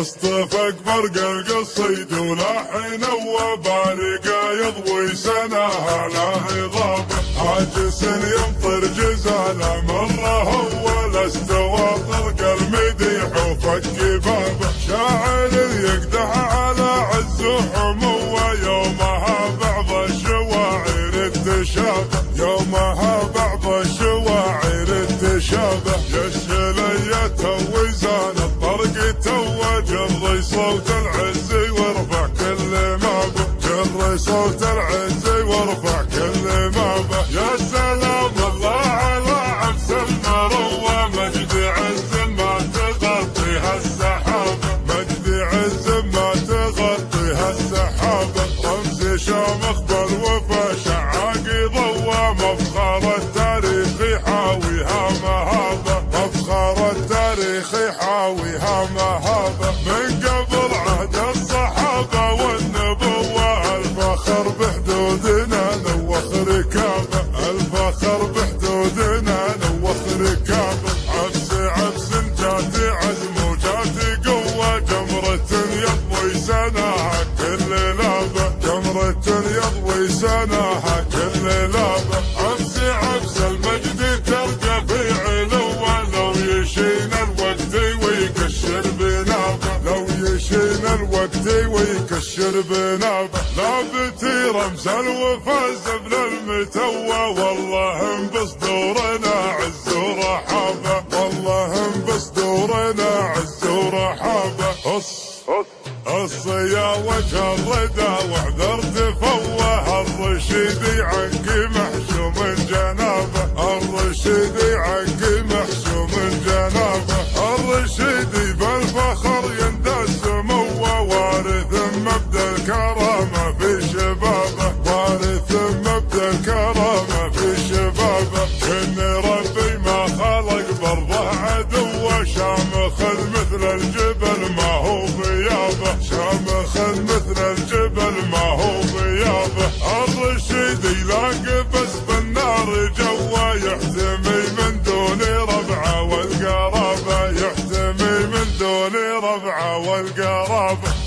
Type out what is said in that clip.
اصطفى برق القصيد ولحن وبارقه يضوي سناها له غابه عاجس يمطر جزاله مره والاستوى طرق المديح وفك بابه شاعر يقدح على عز حموه يومها بعض الشواعر تشابه يومها بعض الشواعر تشابه يشليته وزان الطرق تو جر صوت العز وارفع كل ما به جر صوت العز وارفع كل ما به يا سلام الله على عبس المروه مجد عز ما تغطيها السحابه مجد عز ما تغطيها السحابه رمز شامخ بالوفا شعاقي ضوى مفخر التاريخ حاويها مهابه مفخر التاريخ حاويها مهابه من قبل عهد الصحابه والنبوه الفخر بحدودنا نوخ ركابه الفخر بحدودنا نوخ ركابه عبس عبس جات عزم وجات قوه جمره يضوي سناها كل لابه جمره يضوي سناها كل لابه عبس عبس المجد ترقى في علوه لو يشين الوقت ويكشر بنابه لو يشين الوقت ويكشر بنابه لابتي رمز الوفا زبل المتوى والله بصدورنا عز ورحابه والله بصدورنا عز ورحابه قص يا وجه الردى واحذر تفوه الرشيدي عنك محشوم جنابه الرشيدي عنك محشوم جنابه الرشيدي بالفخر يندس سموه وارث مبدا الكرامه في شبابه وارث مبدا الكرامه في شبابه ان ربي ما خلق برضه عدوه شامخ مثل الجبل ما هو بيابه شامخ مثل الجبل ما هو بيابه الرشيدي لاقي بس بالنار جوا يحتمي من دون ربعه والقرابه يحتمي من دون ربعه والقرابه